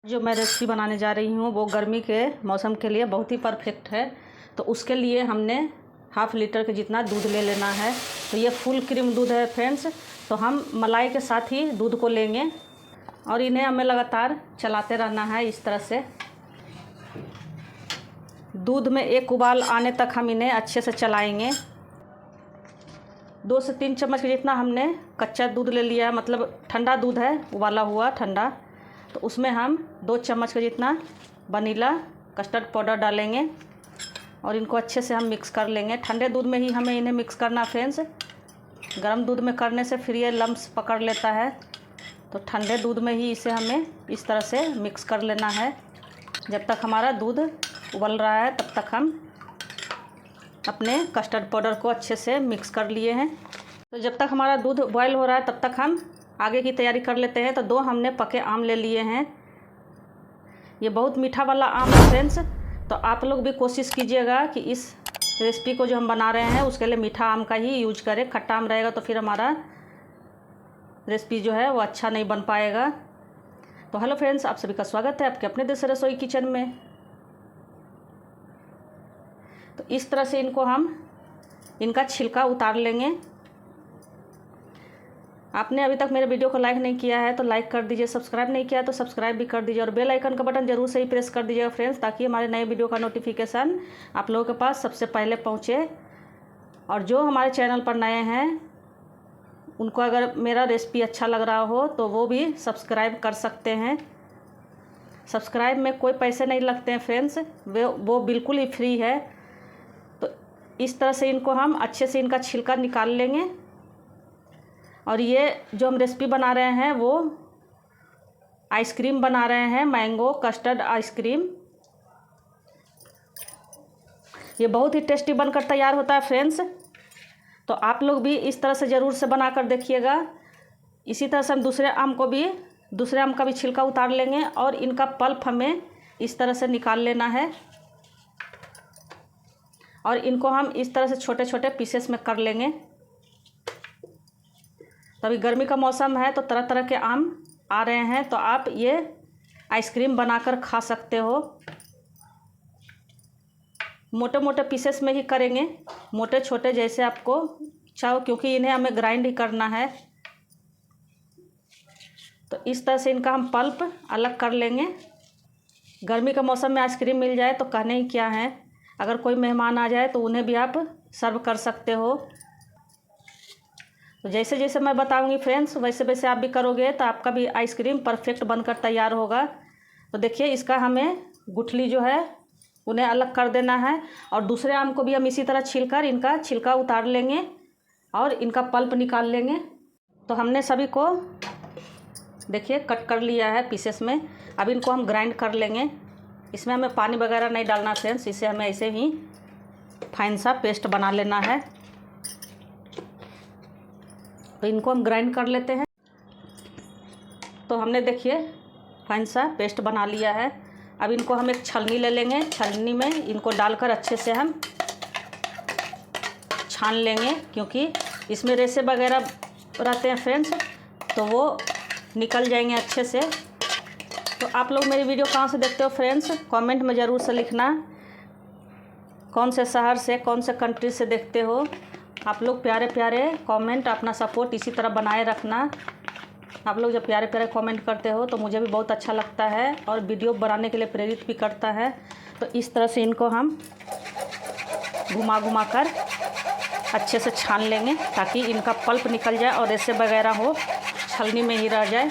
जो मैं रेसिपी बनाने जा रही हूँ वो गर्मी के मौसम के लिए बहुत ही परफेक्ट है। तो उसके लिए हमने हाफ़ लीटर के जितना दूध ले लेना है। तो ये फुल क्रीम दूध है फ्रेंड्स। तो हम मलाई के साथ ही दूध को लेंगे और इन्हें हमें लगातार चलाते रहना है। इस तरह से दूध में एक उबाल आने तक हम इन्हें अच्छे से चलाएंगे। 2 से 3 चम्मच के जितना हमने कच्चा दूध ले लिया है, मतलब ठंडा दूध है, उबाला हुआ ठंडा। तो उसमें हम 2 चम्मच के जितना वनीला कस्टर्ड पाउडर डालेंगे और इनको अच्छे से हम मिक्स कर लेंगे। ठंडे दूध में ही हमें इन्हें मिक्स करना फ्रेंड्स। गर्म दूध में करने से फिर ये लम्स पकड़ लेता है। तो ठंडे दूध में ही इसे हमें इस तरह से मिक्स कर लेना है। जब तक हमारा दूध उबल रहा है तब तक हम अपने कस्टर्ड पाउडर को अच्छे से मिक्स कर लिए हैं। तो जब तक हमारा दूध बॉयल हो रहा है तब तक हम आगे की तैयारी कर लेते हैं। तो 2 हमने पके आम ले लिए हैं। ये बहुत मीठा वाला आम है फ्रेंड्स। तो आप लोग भी कोशिश कीजिएगा कि इस रेसिपी को जो हम बना रहे हैं उसके लिए मीठा आम का ही यूज करें। खट्टा आम रहेगा तो फिर हमारा रेसिपी जो है वो अच्छा नहीं बन पाएगा। तो हेलो फ्रेंड्स, आप सभी का स्वागत है आपके अपने देसी रसोई किचन में। तो इस तरह से इनका छिलका उतार लेंगे। आपने अभी तक मेरे वीडियो को लाइक नहीं किया है तो लाइक कर दीजिए, सब्सक्राइब नहीं किया तो सब्सक्राइब भी कर दीजिए और बेल आइकन का बटन जरूर से ही प्रेस कर दीजिएगा फ्रेंड्स, ताकि हमारे नए वीडियो का नोटिफिकेशन आप लोगों के पास सबसे पहले पहुंचे। और जो हमारे चैनल पर नए हैं उनको अगर मेरा रेसिपी अच्छा लग रहा हो तो वो भी सब्सक्राइब कर सकते हैं। सब्सक्राइब में कोई पैसे नहीं लगते हैं फ्रेंड्स, वो बिल्कुल ही फ्री है। तो इस तरह से इनको हम अच्छे से इनका छिलका निकाल लेंगे। और ये जो हम रेसिपी बना रहे हैं वो आइसक्रीम बना रहे हैं, मैंगो कस्टर्ड आइसक्रीम। ये बहुत ही टेस्टी बनकर तैयार होता है फ्रेंड्स। तो आप लोग भी इस तरह से ज़रूर से बना कर देखिएगा। इसी तरह से हम दूसरे आम का भी छिलका उतार लेंगे और इनका पल्प हमें इस तरह से निकाल लेना है। और इनको हम इस तरह से छोटे छोटे पीसेस में कर लेंगे। तो अभी गर्मी का मौसम है तो तरह तरह के आम आ रहे हैं, तो आप ये आइसक्रीम बनाकर खा सकते हो। मोटे मोटे पीसेस में ही करेंगे, मोटे छोटे जैसे आपको चाहो, क्योंकि इन्हें हमें ग्राइंड ही करना है। तो इस तरह से इनका हम पल्प अलग कर लेंगे। गर्मी का मौसम में आइसक्रीम मिल जाए तो कहने ही क्या है। अगर कोई मेहमान आ जाए तो उन्हें भी आप सर्व कर सकते हो। तो जैसे जैसे मैं बताऊंगी फ्रेंड्स वैसे वैसे आप भी करोगे तो आपका भी आइसक्रीम परफेक्ट बनकर तैयार होगा। तो देखिए, इसका हमें गुठली जो है उन्हें अलग कर देना है। और दूसरे आम को भी हम इसी तरह छीलकर इनका छिलका उतार लेंगे और इनका पल्प निकाल लेंगे। तो हमने सभी को देखिए कट कर लिया है पीसेस में। अब इनको हम ग्राइंड कर लेंगे। इसमें हमें पानी वगैरह नहीं डालना फ्रेंड्स, इसे हमें ऐसे ही फाइन सा पेस्ट बना लेना है। तो इनको हम ग्राइंड कर लेते हैं। तो हमने देखिए फाइन सा पेस्ट बना लिया है। अब इनको हम एक छलनी ले लेंगे। छलनी में इनको डालकर अच्छे से हम छान लेंगे, क्योंकि इसमें रेसे वगैरह रहते हैं फ्रेंड्स, तो वो निकल जाएंगे अच्छे से। तो आप लोग मेरी वीडियो कहाँ से देखते हो फ्रेंड्स, कमेंट में ज़रूर से लिखना। कौन से शहर से, कौन से कंट्री से देखते हो। आप लोग प्यारे प्यारे कमेंट, अपना सपोर्ट इसी तरह बनाए रखना। आप लोग जब प्यारे प्यारे कमेंट करते हो तो मुझे भी बहुत अच्छा लगता है और वीडियो बनाने के लिए प्रेरित भी करता है। तो इस तरह से इनको हम घुमा घुमा कर अच्छे से छान लेंगे, ताकि इनका पल्प निकल जाए और रेसे वगैरह हो छलनी में ही रह जाए।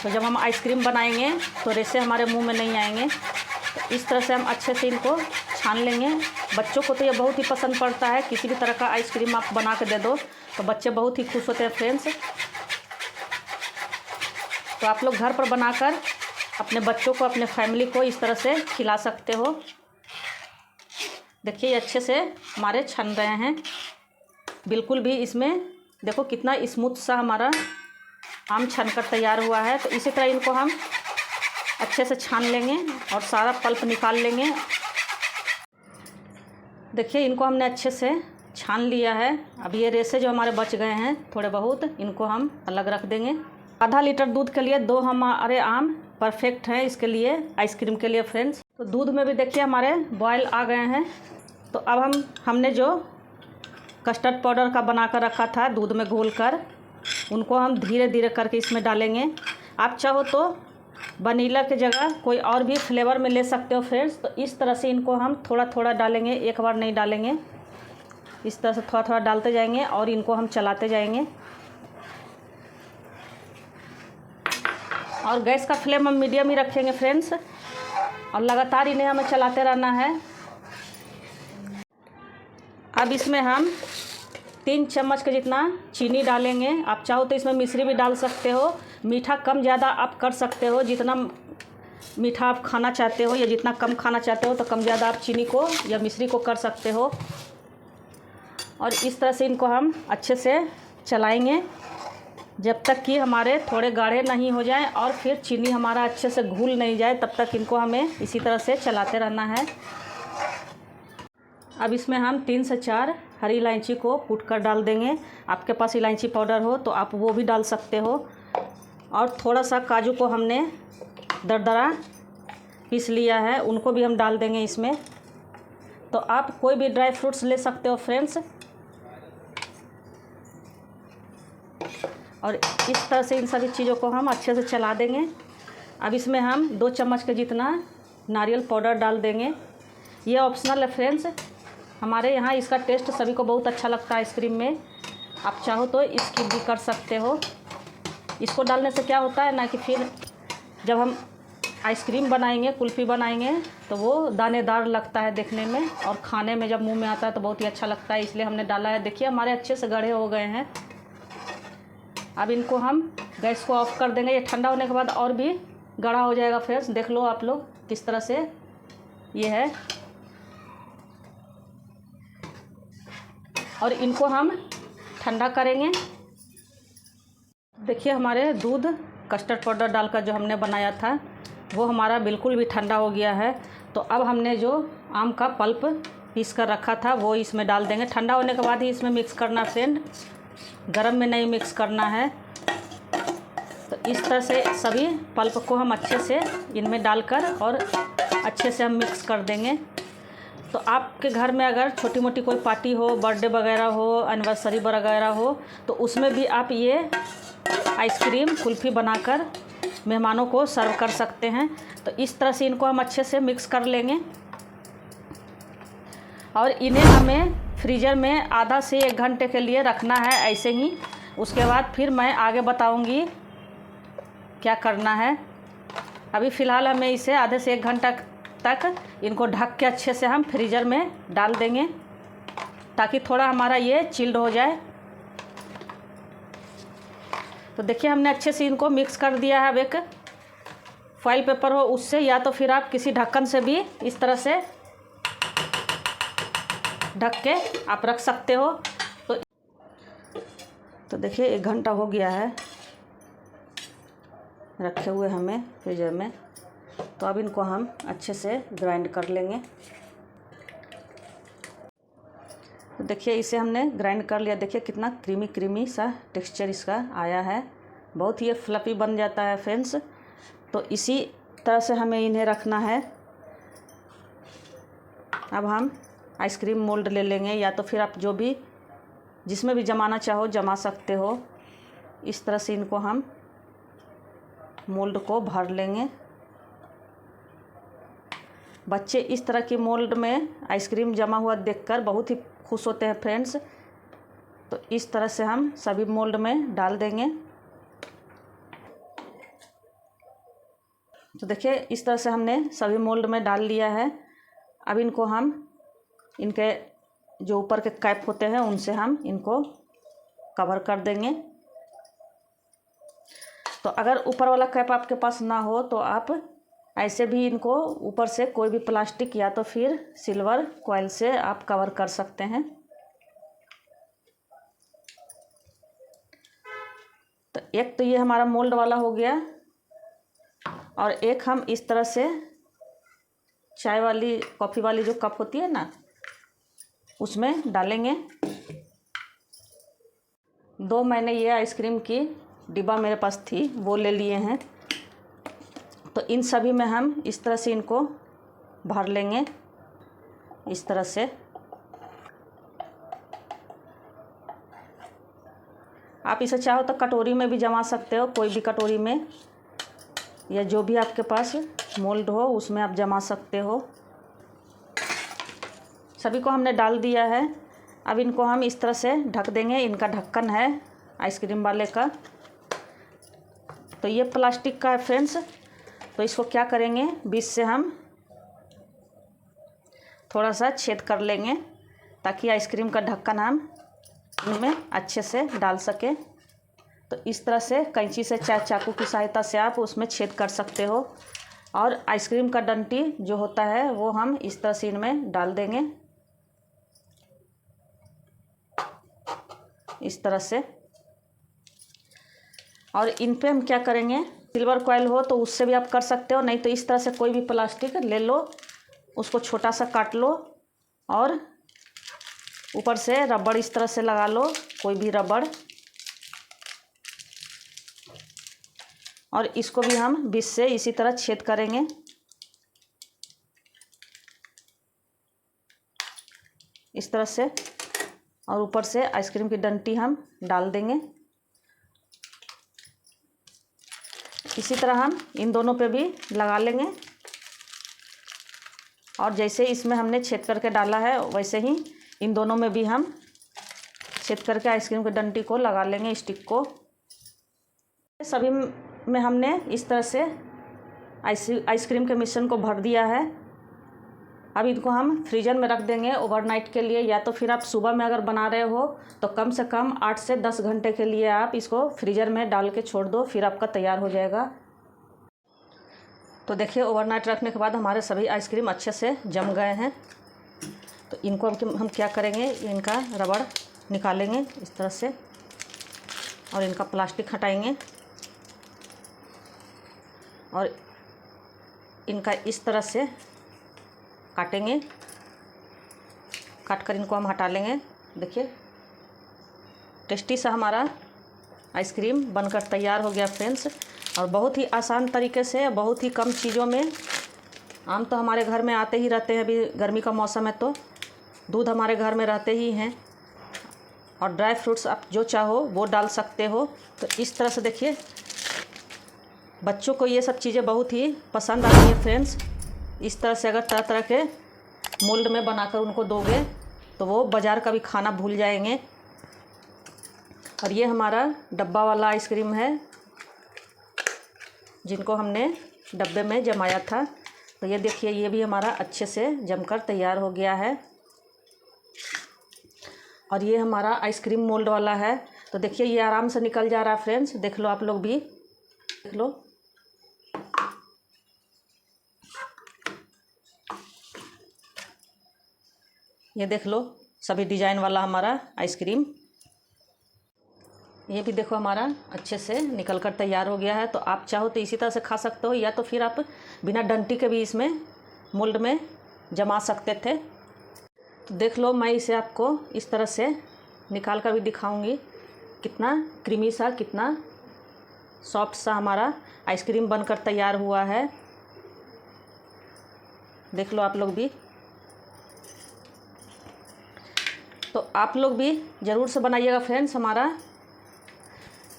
तो जब हम आइसक्रीम बनाएंगे तो रेसे हमारे मुंह में नहीं आएंगे। तो इस तरह से हम अच्छे से इनको छान लेंगे। बच्चों को तो ये बहुत ही पसंद पड़ता है। किसी भी तरह का आइसक्रीम आप बना के दे दो तो बच्चे बहुत ही खुश होते हैं फ्रेंड्स। तो आप लोग घर पर बनाकर अपने बच्चों को, अपने फैमिली को इस तरह से खिला सकते हो। देखिए अच्छे से हमारे छन रहे हैं। बिल्कुल भी इसमें देखो कितना स्मूथ सा हमारा आम छन कर तैयार हुआ है। तो इसी तरह इनको हम अच्छे से छान लेंगे और सारा पल्प निकाल लेंगे। देखिए इनको हमने अच्छे से छान लिया है। अब ये रेसे जो हमारे बच गए हैं थोड़े बहुत, इनको हम अलग रख देंगे। आधा लीटर दूध के लिए 2 हमारे आम परफेक्ट हैं इसके लिए, आइसक्रीम के लिए फ्रेंड्स। तो दूध में भी देखिए हमारे बॉयल आ गए हैं। तो अब हमने जो कस्टर्ड पाउडर का बना कर रखा था दूध में घोल कर, उनको हम धीरे धीरे करके इसमें डालेंगे। आप चाहो तो वनीला की जगह कोई और भी फ्लेवर में ले सकते हो फ्रेंड्स। तो इस तरह से इनको हम थोड़ा थोड़ा डालेंगे, एक बार नहीं डालेंगे। इस तरह से थोड़ा थोड़ा डालते जाएंगे और इनको हम चलाते जाएंगे। और गैस का फ्लेम हम मीडियम ही रखेंगे फ्रेंड्स, और लगातार इन्हें हमें चलाते रहना है। अब इसमें हम 3 चम्मच के जितना चीनी डालेंगे। आप चाहो तो इसमें मिश्री भी डाल सकते हो, मीठा कम ज़्यादा आप कर सकते हो। जितना मीठा आप खाना चाहते हो या जितना कम खाना चाहते हो तो कम ज़्यादा आप चीनी को या मिश्री को कर सकते हो। और इस तरह से इनको हम अच्छे से चलाएंगे जब तक कि हमारे थोड़े गाढ़े नहीं हो जाए और फिर चीनी हमारा अच्छे से घुल नहीं जाए, तब तक इनको हमें इसी तरह से चलाते रहना है। अब इसमें हम 3 से 4 हरी इलायची को कूट कर डाल देंगे। आपके पास इलायची पाउडर हो तो आप वो भी डाल सकते हो। और थोड़ा सा काजू को हमने दरदरा पीस लिया है, उनको भी हम डाल देंगे इसमें। तो आप कोई भी ड्राई फ्रूट्स ले सकते हो फ्रेंड्स। और इस तरह से इन सभी चीज़ों को हम अच्छे से चला देंगे। अब इसमें हम 2 चम्मच के जितना नारियल पाउडर डाल देंगे। ये ऑप्शनल है फ्रेंड्स, हमारे यहाँ इसका टेस्ट सभी को बहुत अच्छा लगता है आइसक्रीम में। आप चाहो तो स्किप भी कर सकते हो। इसको डालने से क्या होता है ना कि फिर जब हम आइसक्रीम बनाएंगे, कुल्फ़ी बनाएंगे, तो वो दानेदार लगता है देखने में, और खाने में जब मुंह में आता है तो बहुत ही अच्छा लगता है, इसलिए हमने डाला है। देखिए हमारे अच्छे से गढ़े हो गए हैं। अब इनको हम गैस को ऑफ कर देंगे। ये ठंडा होने के बाद और भी गाढ़ा हो जाएगा फ्रेंड्स। देख लो आप लोग किस तरह से ये है। और इनको हम ठंडा करेंगे। देखिए हमारे दूध कस्टर्ड पाउडर डालकर जो हमने बनाया था वो हमारा बिल्कुल भी ठंडा हो गया है। तो अब हमने जो आम का पल्प पीस कर रखा था वो इसमें डाल देंगे। ठंडा होने के बाद ही इसमें मिक्स करना फ्रेंड, गरम में नहीं मिक्स करना है। तो इस तरह से सभी पल्प को हम अच्छे से इनमें डालकर और अच्छे से हम मिक्स कर देंगे। तो आपके घर में अगर छोटी मोटी कोई पार्टी हो, बर्थडे वगैरह हो, एनिवर्सरी वगैरह हो, तो उसमें भी आप ये आइसक्रीम कुल्फ़ी बनाकर मेहमानों को सर्व कर सकते हैं। तो इस तरह से इनको हम अच्छे से मिक्स कर लेंगे और इन्हें हमें फ्रीज़र में आधा से 1 घंटे के लिए रखना है ऐसे ही। उसके बाद फिर मैं आगे बताऊंगी क्या करना है। अभी फ़िलहाल हमें इसे आधे से 1 घंटा तक इनको ढक के अच्छे से हम फ्रीज़र में डाल देंगे ताकि थोड़ा हमारा ये चिल्ड हो जाए। तो देखिए हमने अच्छे से इनको मिक्स कर दिया है। अब एक फॉइल पेपर हो उससे, या तो फिर आप किसी ढक्कन से भी इस तरह से ढक के आप रख सकते हो। तो देखिए 1 घंटा हो गया है रखे हुए हमें फ्रीजर में। तो अब इनको हम अच्छे से ग्राइंड कर लेंगे। तो देखिए इसे हमने ग्राइंड कर लिया। देखिए कितना क्रीमी क्रीमी सा टेक्सचर इसका आया है, बहुत ही फ्लफ़ी बन जाता है फ्रेंड्स। तो इसी तरह से हमें इन्हें रखना है। अब हम आइसक्रीम मोल्ड ले लेंगे, या तो फिर आप जो भी जिसमें भी जमाना चाहो जमा सकते हो। इस तरह से इनको हम मोल्ड को भर लेंगे। बच्चे इस तरह की मोल्ड में आइसक्रीम जमा हुआ देखकर बहुत ही खुश होते हैं फ्रेंड्स। तो इस तरह से हम सभी मोल्ड में डाल देंगे। तो देखिए इस तरह से हमने सभी मोल्ड में डाल लिया है। अब इनको हम इनके जो ऊपर के कैप होते हैं उनसे हम इनको कवर कर देंगे। तो अगर ऊपर वाला कैप आपके पास ना हो तो आप ऐसे भी इनको ऊपर से कोई भी प्लास्टिक या तो फिर सिल्वर कॉइल से आप कवर कर सकते हैं। तो एक तो ये हमारा मोल्ड वाला हो गया, और एक हम इस तरह से चाय वाली कॉफ़ी वाली जो कप होती है ना उसमें डालेंगे। 2 मैंने ये आइसक्रीम की डिब्बा मेरे पास थी वो ले लिए हैं। तो इन सभी में हम इस तरह से इनको भर लेंगे, इस तरह से। आप इसे चाहो तो कटोरी में भी जमा सकते हो, कोई भी कटोरी में, या जो भी आपके पास मोल्ड हो उसमें आप जमा सकते हो। सभी को हमने डाल दिया है। अब इनको हम इस तरह से ढक देंगे। इनका ढक्कन है आइसक्रीम वाले का। तो ये प्लास्टिक का है फ्रेंड्स। तो इसको क्या करेंगे, बीच से हम थोड़ा सा छेद कर लेंगे ताकि आइसक्रीम का ढक्कन हम इनमें अच्छे से डाल सके। तो इस तरह से कैंची से चाहे चाकू की सहायता से आप उसमें छेद कर सकते हो। और आइसक्रीम का डंटी जो होता है वो हम इस तरह से इनमें डाल देंगे, इस तरह से। और इन पे हम क्या करेंगे, सिल्वर कॉइल हो तो उससे भी आप कर सकते हो, नहीं तो इस तरह से कोई भी प्लास्टिक ले लो, उसको छोटा सा काट लो और ऊपर से रबड़ इस तरह से लगा लो, कोई भी रबड़। और इसको भी हम बीच से इसी तरह छेद करेंगे, इस तरह से। और ऊपर से आइसक्रीम की डंटी हम डाल देंगे। इसी तरह हम इन दोनों पे भी लगा लेंगे। और जैसे इसमें हमने छेद करके डाला है वैसे ही इन दोनों में भी हम छेद करके आइसक्रीम की डंटी को लगा लेंगे, स्टिक को। सभी में हमने इस तरह से आइसक्रीम के मिश्रण को भर दिया है। अब इनको हम फ्रीजर में रख देंगे ओवरनाइट के लिए, या तो फिर आप सुबह में अगर बना रहे हो तो कम से कम 8 से 10 घंटे के लिए आप इसको फ्रीजर में डाल के छोड़ दो, फिर आपका तैयार हो जाएगा। तो देखिए ओवरनाइट रखने के बाद हमारे सभी आइसक्रीम अच्छे से जम गए हैं। तो इनको हम क्या करेंगे, इनका रबड़ निकालेंगे इस तरह से और इनका प्लास्टिक हटाएंगे और इनका इस तरह से काटेंगे। काट कर इनको हम हटा लेंगे। देखिए टेस्टी सा हमारा आइसक्रीम बनकर तैयार हो गया फ्रेंड्स। और बहुत ही आसान तरीके से, बहुत ही कम चीज़ों में। आम तो हमारे घर में आते ही रहते हैं, अभी गर्मी का मौसम है तो दूध हमारे घर में रहते ही हैं। और ड्राई फ्रूट्स आप जो चाहो वो डाल सकते हो। तो इस तरह से देखिए बच्चों को ये सब चीज़ें बहुत ही पसंद आती है फ्रेंड्स। इस तरह से अगर तरह तरह के मोल्ड में बनाकर उनको दोगे तो वो बाज़ार का भी खाना भूल जाएंगे। और ये हमारा डब्बा वाला आइसक्रीम है जिनको हमने डब्बे में जमाया था। तो ये देखिए ये भी हमारा अच्छे से जमकर तैयार हो गया है। और ये हमारा आइसक्रीम मोल्ड वाला है। तो देखिए ये आराम से निकल जा रहा है फ्रेंड्स, देख लो आप लोग भी, देख लो। ये देख लो सभी डिजाइन वाला हमारा आइसक्रीम। ये भी देखो हमारा अच्छे से निकल कर तैयार हो गया है। तो आप चाहो तो इसी तरह से खा सकते हो, या तो फिर आप बिना डंटी के भी इसमें मोल्ड में जमा सकते थे। तो देख लो मैं इसे आपको इस तरह से निकाल कर भी दिखाऊंगी, कितना क्रीमी सा, कितना सॉफ्ट सा हमारा आइसक्रीम बनकर तैयार हुआ है। देख लो आप लोग भी। तो आप लोग भी ज़रूर से बनाइएगा फ्रेंड्स। हमारा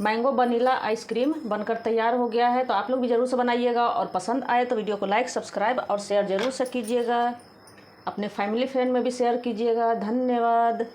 मैंगो वनीला आइसक्रीम बनकर तैयार हो गया है। तो आप लोग भी ज़रूर से बनाइएगा और पसंद आए तो वीडियो को लाइक, सब्सक्राइब और शेयर ज़रूर से कीजिएगा। अपने फैमिली फ्रेंड में भी शेयर कीजिएगा। धन्यवाद।